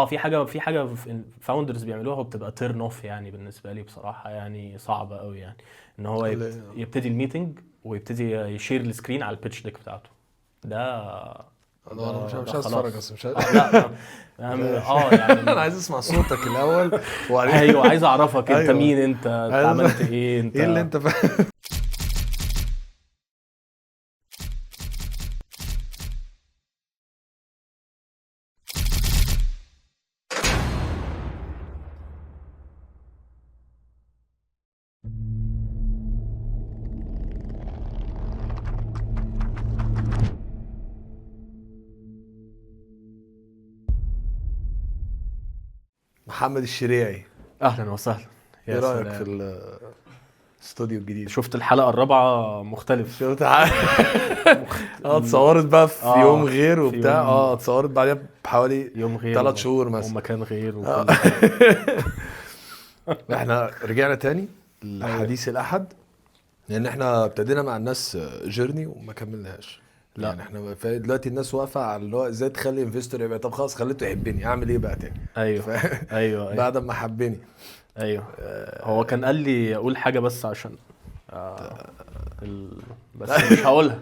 في حاجه فاوندرز بيعملوها وبتبقى تيرن اوف يعني بالنسبه لي بصراحه، يعني صعبه قوي يعني ان هو يبتدي الميتنج ويبتدي يشير السكرين على البيتش ديك بتاعته. ده انا مش ده عايز اتفرج خلاص. اصلا، مش عايز. لا يعني انا عايز اسمع صوتك الاول ايوه عايز اعرفك انت ايوه مين، انت عايز عملت ايه ايه اللي انت. انت محمد الشريعي، اهلا وسهلا. ايه يا رايك في سلام. الاستوديو الجديد؟ شفت الحلقه الرابعه مختلف. شفت اتصورت بقى في يوم غير في وبتاع، يوم اتصورت بعدها بحوالي يوم غير 3 شهور مثلا. ومكان غير آه. وكل حاجه. احنا رجعنا تاني ايوه. الحديث الاحد، لان احنا ابتدينا مع الناس جيرني وما كملناهاش. لا. يعني احنا دلوقتي الناس واقفه على اللي هو ازاي تخلي انفستور يبقى، طب خلاص خليته يحبني، اعمل ايه بقى تاني؟ ايوه ايوه ايوه بعد ما حبني. ايوه. هو كان قال لي اقول حاجه بس عشان آه بس مش هقولها.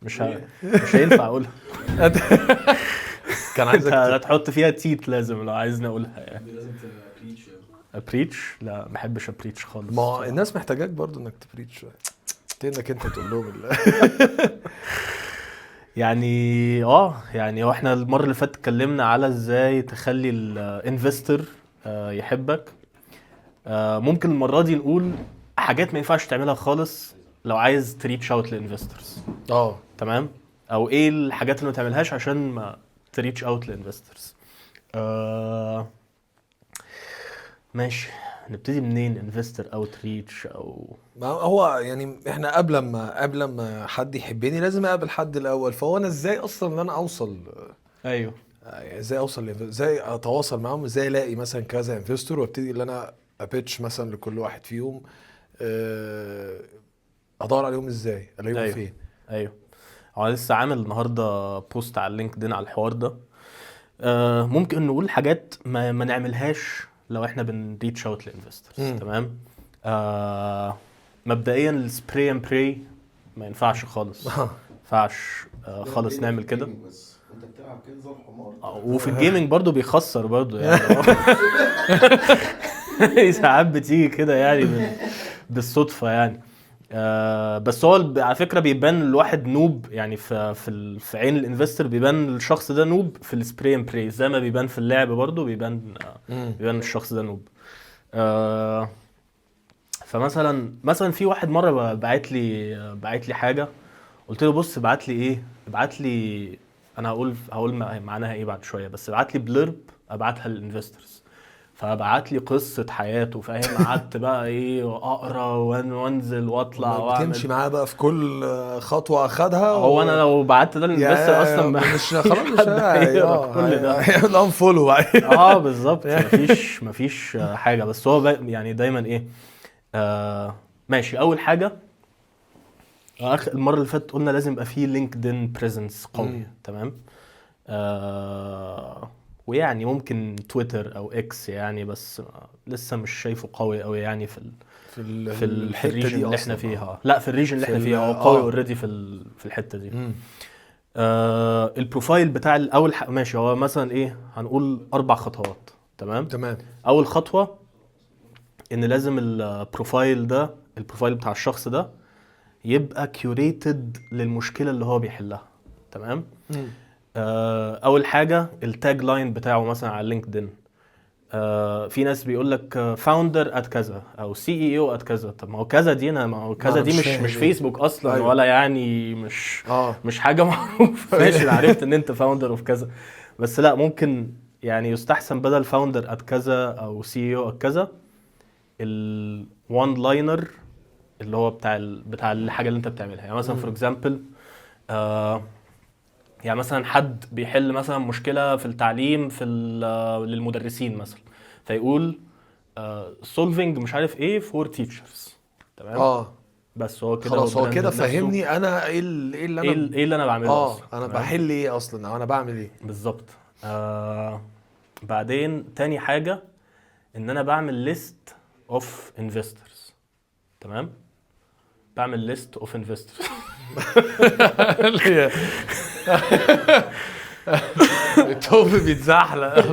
مش هينفع اقولها. كان انت عايزك هتحط فيها تيت لازم لو عايزني اقولها يعني. لازم تبريتش. ابريتش؟ لا ما بحبش ابريتش خالص ما هو بصراحة. الناس محتاجاك برضو انك تبريتش شويه، انك انت تقول لهم يعني يعني هو احنا المره اللي فاتت اتكلمنا على ازاي تخلي الانفستور يحبك. ممكن المره دي نقول حاجات ما ينفعش تعملها خالص لو عايز تريتش اوت للانفستورز. تمام. او ايه الحاجات اللي ما تعملهاش عشان ما تريتش اوت للانفستورز. ماشي. نبتدي منين؟ انفستور او تريتش او ما هو يعني احنا قبل ما حد يحبني لازم اقابل حد الاول، فهو انا ازاي اصلا ان انا اوصل، ايوه يعني ازاي اتواصل معاهم، ازاي الاقي مثلا كذا انفستور وابتدي ان انا ابيتش مثلا لكل واحد فيهم، ادور عليهم ازاي، الاقيهم ايوه فين؟ ايوه. هو لسه عامل النهارده بوست على لينكدين على الحوار ده. ممكن نقول حاجات ما نعملهاش لو احنا بنريتش اوت لانفسترز. تمام. مبدئيا السبراي اند براي ما ينفعش خالص. ما ينفعش خالص نعمل كده. بس انت بتلعب كده زي الحمار. وفي الجيمنج برضو بيخسر برضو يعني. ساعات بتيجي كده يعني بالصدفة يعني. بس هو على فكرة بيبان الواحد نوب يعني في عين الانفستر، بيبان الشخص ده نوب في السبراي اند براي زي ما بيبان في اللعب برضو بيبان الشخص ده نوب. فمثلا في واحد مرة بعت لي حاجة، قلت له بص ابعت لي انا هقول معناها ايه بعد شوية، بس ابعت لي بلرب ابعتها للانفسترز. فبعت لي قصة حياته فاهم. قعدت بقى ايه اقرا وانزل واطلع واعمل. بتمشي معاه بقى في كل خطوه اخدها هو انا لو بعت ده للانفستر اصلا مش خلاص، مش هيقرا كل ده. هيقول فولو بقى. بالظبط. مفيش حاجة. بس هو يعني دايما ايه. ماشي. اول حاجة المرة اللي فاتت قلنا لازم يبقى فيه لينكدين بريزنس قوي. تمام. ويعني ممكن تويتر او اكس يعني، بس لسه مش شايفه قوي قوي يعني في الريجن اللي احنا فيها. لا في الريجن اللي احنا فيها هو قوي اوريدي في الحتة دي. البروفايل بتاع الاول ماشي. هو مثلا ايه هنقول 4 خطوات. تمام. اول خطوة ان لازم البروفايل بتاع الشخص ده يبقى كيوريتد للمشكلة اللي هو بيحلها. تمام. اول حاجة التاج لاين بتاعه مثلا على لينكدين. في ناس بيقول لك فاوندر ات كذا او سي اي او ات كذا. طب ما هو كذا دي ما هو كذا دي مش فيسبوك اصلا. أيوة. ولا يعني مش حاجة معروفة. ماشي عرفت ان انت فاوندر اوف كذا، بس لا ممكن يعني يستحسن بدل فاوندر ات كذا او سي اي او ات كذا الوان لاينر اللي هو بتاع الحاجه اللي انت بتعملها. يعني مثلا فور اكزامبل يعني مثلا حد بيحل مثلا مشكله في التعليم للمدرسين مثلا، فيقول solving مش عارف ايه for teachers. تمام. بس هو كده خلاص هو كده فهمني انا ايه اللي انا بعمله اصلا. انا بحل ايه اصلا او انا بعمل ايه بالظبط. بعدين تاني حاجه ان انا بعمل ليست اوف انفسترز. تمام، بعمل ليست اوف انفسترز. التوب بيتزحلق.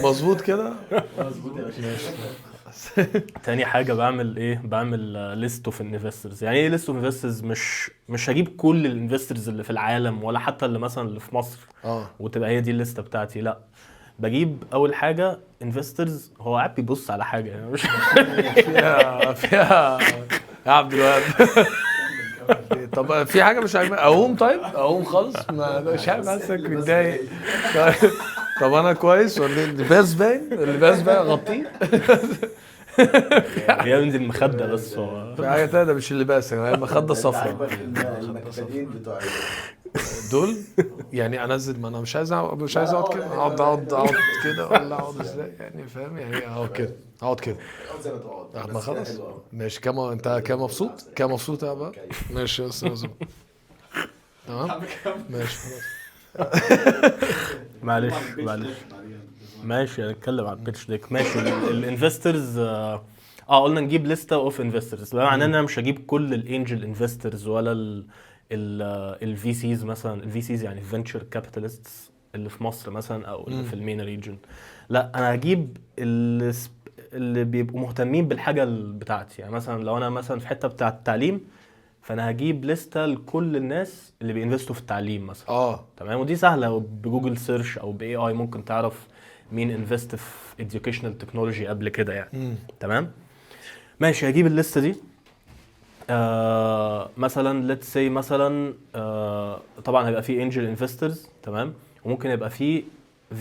مظبوط كده. مظبوط يا باشا. تاني حاجه بعمل ايه؟ بعمل ليست اوف انفسترز. يعني ايه ليست اوف انفسترز؟ مش هجيب كل الانفسترز اللي في العالم ولا حتى اللي مثلا اللي في مصر وتبقى هي دي الليسته بتاعتي. لا، بجيب اول حاجه انفسترز هو قاعد بيبص على حاجه يعني مش فيها يا عبد الوهاب. طب في حاجه مش عاجباني اقوم؟ طيب اقوم خالص، مش عارف حاسك متضايق. طب انا كويس ولا اللباس باين؟ اللباس باين غطيه. ينزل المخده بس هو في حاجه تانية، ده مش اللباس، هي المخده صفراء المكتبين بتوع دول. يعني انزل، ما انا مش عايز اقعد كده. اقعد كده ولا اقعد ازاي يعني؟ فاهم يعني؟ اقعد كده، اقعد كده. زي ما تقعد. ما خلاص ماشي. انت كام مبسوط؟ كام مبسوط يا بقى؟ ماشي يا استاذ. تمام ماشي خلاص. معلش ماشي، هنتكلم عن البيتش ديك. ماشي. الانفسترز قلنا نجيب لستة اوف انفسترز. ده معناه ان انا مش هجيب كل الانجل انفسترز ولا الفي سيز. مثلا الفي سيز يعني فينتشر كابيتالستس اللي في مصر مثلا او اللي في المين ريجن. لا، انا هجيب اللي بيبقوا مهتمين بالحاجه بتاعتي. يعني مثلا لو انا مثلا في حته بتاعه التعليم، فانا هجيب لستة لكل الناس اللي بينفستوا في التعليم مثلا. تمام، ودي سهله بجوجل سيرش او باي اي ممكن تعرف مين انفست في educational technology قبل كده يعني. تمام ماشي. هجيب الليسته دي. مثلا let's say مثلا طبعا هيبقى في angel investors. تمام، وممكن يبقى في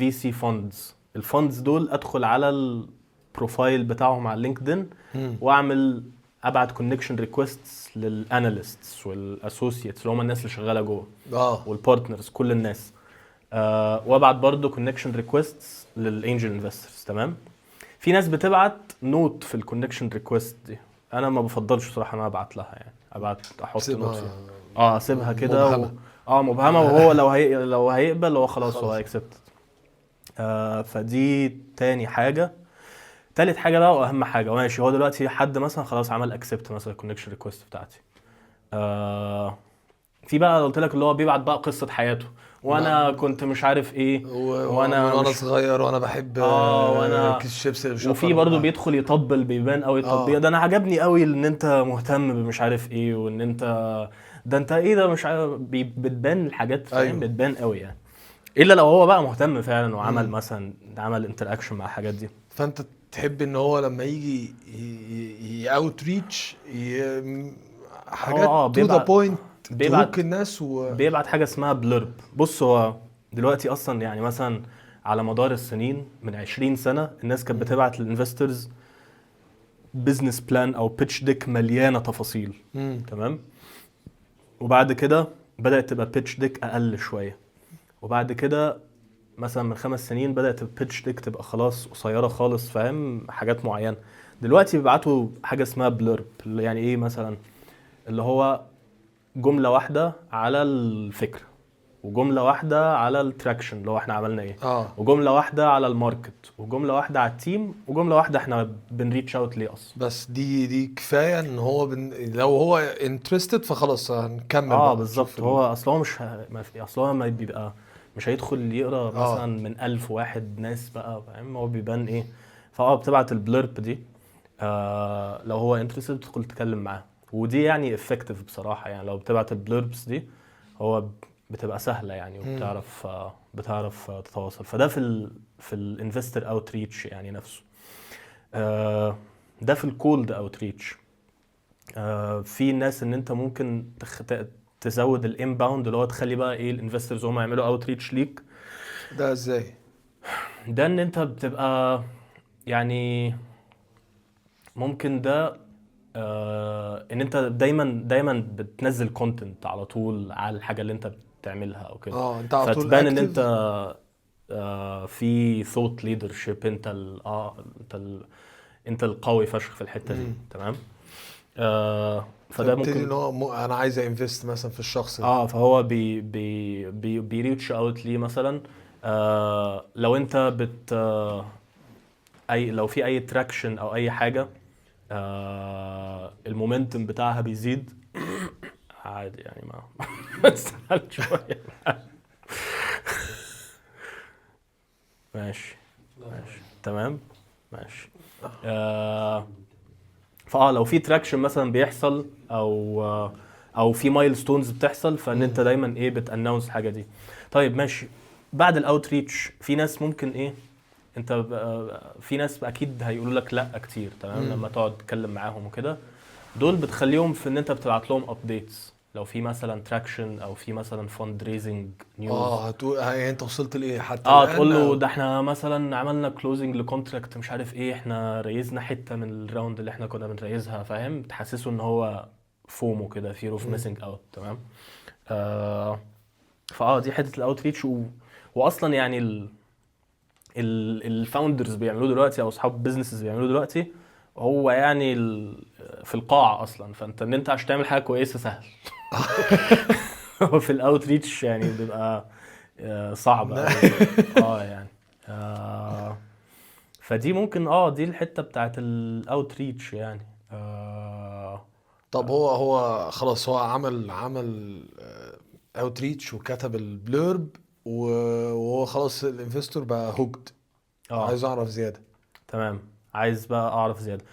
VC funds. الفاندز دول ادخل على البروفايل بتاعهم على لينكدين واعمل ابعت كونكشن ريكويستس للاناليستس والاسوسييتس اللي هم الناس اللي شغاله جوه والبارتنرز كل الناس. وابعت برضو كونكشن ريكويستس للانجل انفسترز. تمام، في ناس بتبعت نوت في الكونكشن ريكويست دي. انا ما بفضلش بصراحه انا ابعت لها، يعني احط نوت فيها. اسيبها كده مبهمة. مبهمه. وهو لو هيقبل هو خلاص هو هيكسبت. فدي تاني حاجه. تالت حاجه بقى واهم حاجه، ماشي، هو دلوقتي حد مثلا خلاص عمل اكسبت مثلا الكونكشن ريكويست بتاعتي. في بقى قلت لك اللي هو بيبعت بقى قصه حياته، وانا كنت مش عارف ايه، وانا صغير وانا بحب وانا كيس شيبسي. وفي برضه بيدخل يطبل، بيبان قوي التطبيق ده. انا عجبني قوي ان انت مهتم بمش عارف ايه، وان انت ده انت ايه ده مش عارف، بتبان الحاجات فاهم. أيوه. بتبان قوي يعني، الا لو هو بقى مهتم فعلا وعمل مثلا عمل انتراكشن مع الحاجات دي. فانت تحب ان هو لما يجي اوت ريتش حاجات تو ذا بوينت، بيبعت الناس بيبعت حاجه اسمها بلورب. بص، هو دلوقتي اصلا يعني مثلا على مدار السنين من 20 سنه الناس كانت بتبعت للانفسترز بزنس بلان او بيتش ديك مليانه تفاصيل. تمام، وبعد كده بدات تبقى بيتش ديك اقل شويه، وبعد كده مثلا من 5 سنين بدات البيتش ديك تبقى خلاص قصيره خالص، فاهم، حاجات معينه. دلوقتي بيبعتوا حاجه اسمها بلورب. يعني ايه مثلا؟ اللي هو جمله واحده على الفكره، وجمله واحده على التراكشن اللي هو احنا عملنا ايه، وجمله واحده على الماركت، وجمله واحده على التيم، وجمله واحده احنا بنريتش اوت ليه اصلا. بس دي كفايه ان هو لو هو انترستد فخلاص هنكمل بقى. بالظبط. هو اصلا ما بيبقى مش هيدخل يقرا مثلا من 1000 واحد ناس بقى، فاهم، هو بيبان ايه. بتبعت البلورب دي. لو هو انترستد تدخل تتكلم معاه، ودي يعني افكتيف بصراحه. يعني لو بتبعت البلوربس دي هو بتبقى سهله يعني، وبتعرف تتواصل. فده في الانفستر اوتريتش يعني نفسه. ده في الكولد اوتريتش. في ناس ان انت ممكن تزود الانباوند، اللي هو تخلي بقى ايه الانفسترز هم يعملوا اوتريتش ليك. ده ازاي؟ ده ان انت بتبقى يعني ممكن ده ان انت دايما بتنزل كونتنت على طول على الحاجه اللي انت بتعملها او كده. انت على طول فتبان ان انت في ثوت ليدرشيب. انت انت القوي فشخ في الحته دي. تمام. فده تبتدي ممكن ان هو انا عايز انفست مثلا في الشخص ده. فهو بيريتش اوت ليه مثلا. لو انت لو في اي تراكشن او اي حاجه، المومنتم بتاعها بيزيد. عادي يعني ما تستاهل شويه. ماشي تمام ماشي. لو في تراكشن مثلا بيحصل او في مايلستونز بتحصل، فان انت دايما بتانونس الحاجه دي. طيب ماشي. بعد الاوتريتش في ناس ممكن انت في ناس اكيد هيقولوا لك لا كتير، تمام. لما تقعد تتكلم معاهم وكده، دول بتخليهم في ان انت بتبعت لهم ابديتس لو في مثلا تراكشن او في مثلا فند ريزنج نيوز. هتقول يعني انت وصلت لايه حتى تقول له ده احنا مثلا عملنا كلوزنج لكونتراكت مش عارف احنا ريزنا حته من الراوند اللي احنا كنا بنريزها، فاهم؟ تحسسه ان هو فومو كده، فير اوف ميسنج اوت، تمام. دي حته الاوتريتش واصلا يعني الفاوندرز بيعملوه دلوقتي او اصحاب البيزنسز بيعملوه دلوقتي. هو يعني في القاع اصلا، فانت ان انت عشان تعمل حاجه كويسه سهل. هو في الاوتريتش يعني بيبقى صعب قوي. يعني فدي ممكن دي الحته بتاعت الاوتريتش يعني. طب هو خلاص هو عمل اوتريتش وكتب البلورب وهو خلاص الانفستور بقى هوكد. عايز اعرف زياده. تمام. عايز بقى اعرف زياده.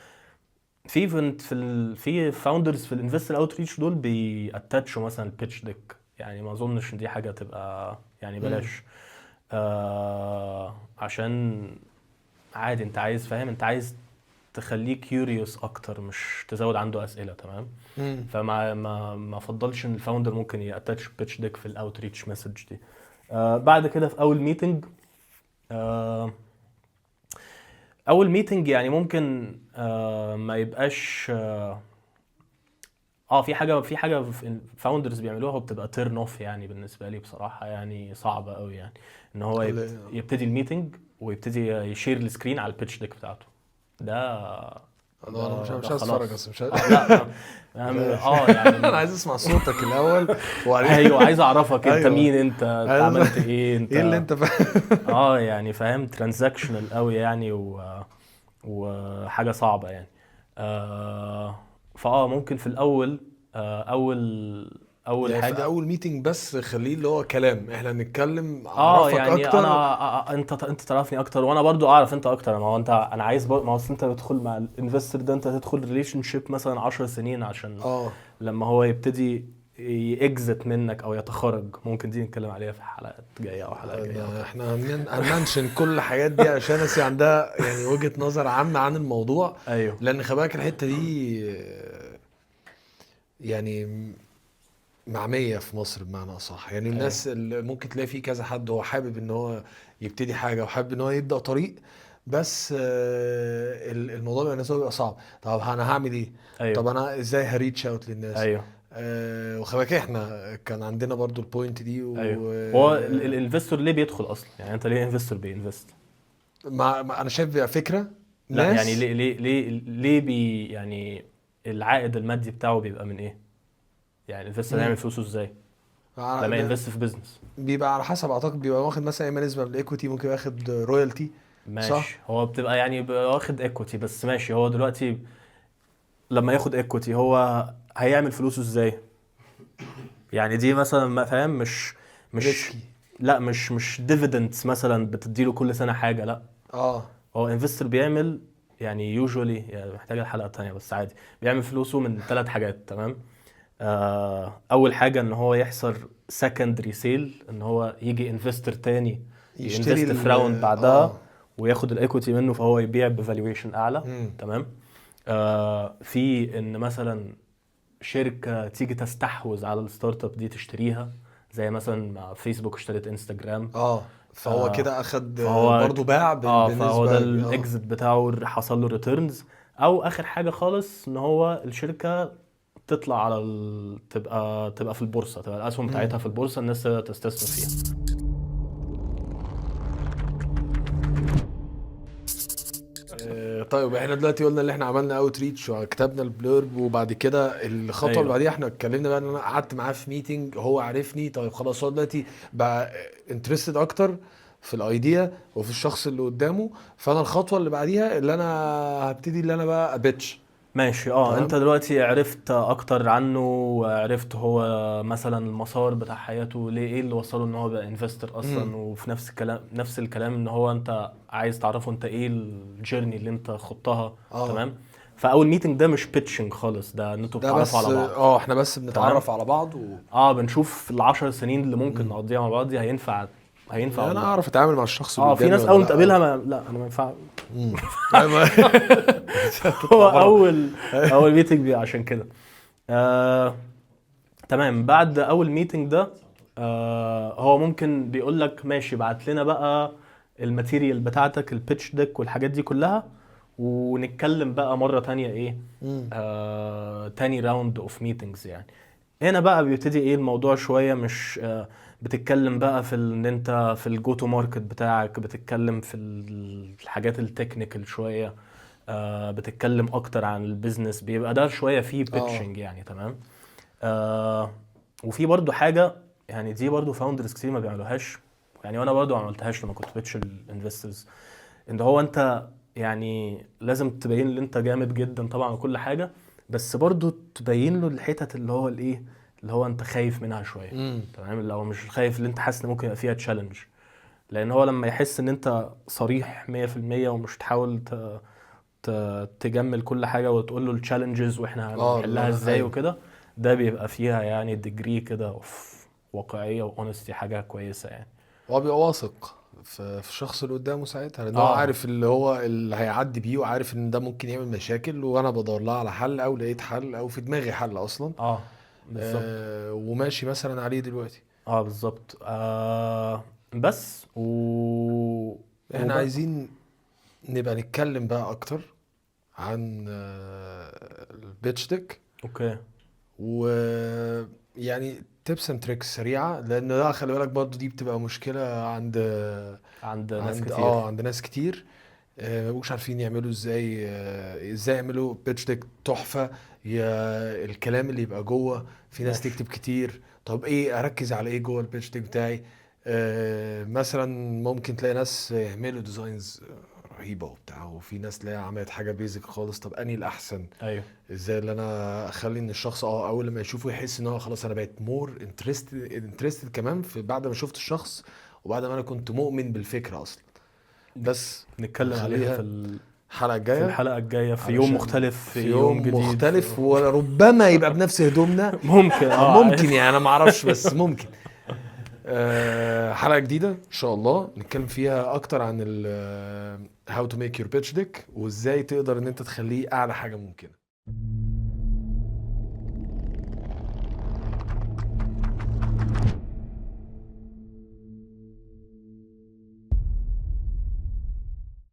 في فاوندرز في الانفستر اوتريتش دول بياتاتشوا مثلا البيتش ديك. يعني ما اظنش ان دي حاجه تبقى يعني بلاش. عشان عادي انت عايز، فاهم؟ انت عايز تخليه كيوريوس اكتر، مش تزود عنده اسئله، تمام. فما ما افضلش ان الفاوندر ممكن ياتاتش بيتش ديك في الاوتريتش مسج دي. بعد كده في اول ميتنج، يعني ممكن ما يبقاش في حاجه فاوندرز بيعملوها وبتبقى تيرن اوف يعني بالنسبه لي بصراحه، يعني صعبه قوي يعني. ان هو يبتدي الميتنج ويبتدي يشير السكرين على البيتش ديك بتاعته. انا مش عايز اتفرج اصلا، مش لا يعني انا عايز اسمع صوتك الاول ايوه عايز اعرفك انت أيوة. مين، انت عملت انت ايه اللي انت فاهم. يعني فاهم ترانزاكشنال قوي يعني وحاجه صعبه يعني. ممكن في الاول اول يعني حاجه في اول ميتنج بس خليه اللي هو كلام، احنا نتكلم اعرفك يعني اكتر. انت تعرفني اكتر وانا برضو اعرف انت اكتر. ما هو انا عايز ما هو انت بتدخل مع الانفستور ده، انت هتدخل ريليشن شيب مثلا 10 سنين عشان لما هو يبتدي يكزت منك او يتخرج. ممكن دي نتكلم عليها في حلقات جايه او حلقه جايه. احنا هنمنشن كل الحاجات دي عشان ناس عندها يعني وجهة نظر عامة عن الموضوع. ايوه. لان خلي بالك الحتة دي يعني معمية في مصر بمعنى أصح. يعني الناس اللي ممكن تلاقي فيه كذا حد هو حابب ان هو يبتدي حاجة وحابب ان هو يبدأ طريق، بس الموضوع بالنسبة له بيبقى صعب. طب انا هعمل ايه؟ أيوه. طب انا ازاي هريتش اوت للناس؟ ايوه. وخلي بالك احنا كان عندنا برضو البوينت دي ايوه. هو الانفستور ليه بيدخل اصلا؟ يعني انت ليه انفستور بينفست؟ ما انا شايف فكرة لا ناس يعني ليه يعني العائد المادي بتاعه بيبقى من ايه؟ يعني الانفستور يعمل فلوسه ازاي لما ينفست في بيزنس؟ بيبقى على حسب، اعتقد بيبقى واخد مثلا اما نسبة من الايكويتي، ممكن ياخد رويالتي. ماشي صح؟ هو بتبقى يعني واخد ايكوتي، بس ماشي. هو دلوقتي لما ياخد ايكوتي هو هيعمل فلوسه ازاي؟ يعني دي مثلا ما فاهم، مش ريسكي. لا مش ديفيدندز مثلا بتديله كل سنه حاجه، لا. هو انفستور بيعمل يعني يوجوالي، يعني محتاجه حلقه تانية بس عادي، بيعمل فلوسه من 3 حاجات، تمام. اول حاجه ان هو يحصل سكندري سيل، ان هو يجي انفستور تاني يشتري ينفست في راوند بعدها وياخد الايكويتي منه، فهو يبيع بفالويشن اعلى. تمام. في ان مثلا شركه تيجي تستحوذ على الستارت اب دي تشتريها، زي مثلا مع فيسبوك اشترت انستجرام. فهو كده اخد فهو برضو باع بالنسبه فهو ده الاكزit بتاعه حصل له ريتيرنز. او اخر حاجه خالص ان هو الشركه تطلع على تبقى في البورصه، تبقى الاسهم بتاعتها في البورصه، الناس تستثمر فيها. طيب احنا دلوقتي قلنا اللي احنا عملنا اوت ريتش وكتبنا البلورب، وبعد كده الخطوه أيوة. اللي بعديها احنا اتكلمنا بقى ان انا قعدت معاه في ميتنج، هو عرفني. طيب خلاص هو دلوقتي بقى انترستد اكتر في الايديا وفي الشخص اللي قدامه، فانا الخطوه اللي بعديها اللي انا هبتدي اللي انا بقى ابيتش. ماشي. تمام. انت دلوقتي عرفت اكتر عنه، وعرفت هو مثلا المسار بتاع حياته ليه، ايه اللي وصله ان هو بقى انفستر اصلا. وفي نفس الكلام ان هو انت عايز تعرفه انت ايه الجيرني اللي انت خضتها. تمام. فاول ميتنج ده مش بيتشنج خالص، ده ان انتوا ده بتتعرفوا بس على بعض. احنا بس بنتعرف على بعض بنشوف ال10 سنين اللي ممكن نقضيها مع بعض دي هينفع انا ولا لا. اعرف اتعامل مع الشخص اللي في قدامي ناس ولا اول لا. ما تقابلها لا انا ما ينفع. هو هو اول ميتنج بي عشان كده. تمام. بعد اول ميتنج ده هو ممكن بيقول لك ماشي بعت لنا بقى الماتيريال بتاعتك، البيتش ديك والحاجات دي كلها، ونتكلم بقى مرة تانية ايه تاني راوند اوف ميتنجز يعني. هنا بقى بيبتدي ايه الموضوع شوية، مش بتتكلم بقى في ان انت في الجو تو ماركت بتاعك، بتتكلم في الحاجات التكنيكال شوية، بتتكلم اكتر عن البيزنس، بيبقى ده شوية فيه بيتشنج يعني. تمام. وفي برضو حاجة يعني، دي برضو فاوندرز كتير ما بيعملوهاش يعني، وانا برضو ما عملتهاش لما كنت بيتش الانفسترز، ان هو انت يعني لازم تبين ان انت جامد جدا طبعا وكل حاجة، بس برضو تبين له الحتت اللي هو الايه اللي هو انت خايف منها شوية. تمام. اللي هو مش خايف، اللي انت حاسس ان ممكن يبقى فيها تشالنج، لان هو لما يحس ان انت صريح 100% ومش تحاول تجمل كل حاجة وتقول له التشالنجز واحنا هنحلها ازاي وكده، ده بيبقى فيها يعني ديجري كده اوف واقعية واونستي، حاجة كويسة يعني. هو بيبقى واثق في الشخص اللي قدامه ساعتها، لان هو عارف اللي هو اللي هيعدي بيه، وعارف ان ده ممكن يعمل مشاكل، وانا بدور لها على حل او لقيت حل او في دماغي حل اصلا. بالظبط. وماشي مثلا عليه دلوقتي. بالظبط. بس احنا عايزين نبقى نتكلم بقى اكتر عن البيتش ديك. اوكي. ويعني تيبس اند تريكس سريعه، لان ده خلي بالك برضو دي بتبقى مشكله عند ناس كتير. عند ناس كتير. ما بيبقوش عارفين يعملوا ازاي يعملوا بيتش ديك تحفه، يا الكلام اللي يبقى جوه. في ناس تكتب كتير، طب ايه اركز على ايه جوه البيتش ديك بتاعي؟ مثلا ممكن تلاقي ناس يعملوا ديزاينز رهيبه وبتاع، وفي ناس تلاقي عملت حاجه بيزك خالص. طب اني الاحسن؟ ايوه. ازاي اللي انا اخلي ان الشخص اول لما يشوفه يحس ان هو خلاص انا بقيت مور انترستد كمان في بعد ما شفت الشخص، وبعد ما انا كنت مؤمن بالفكره اصلا. بس نتكلم عليها في الحلقه الجايه، في الحلقه الجايه في يوم مختلف، في يوم جديد مختلف، وربما يبقى بنفس هدومنا. ممكن ممكن يعني انا ما اعرفش بس ممكن. حلقه جديده ان شاء الله نتكلم فيها اكتر عن how to make your pitch deck، وازاي تقدر ان انت تخليه اعلى حاجه ممكنه.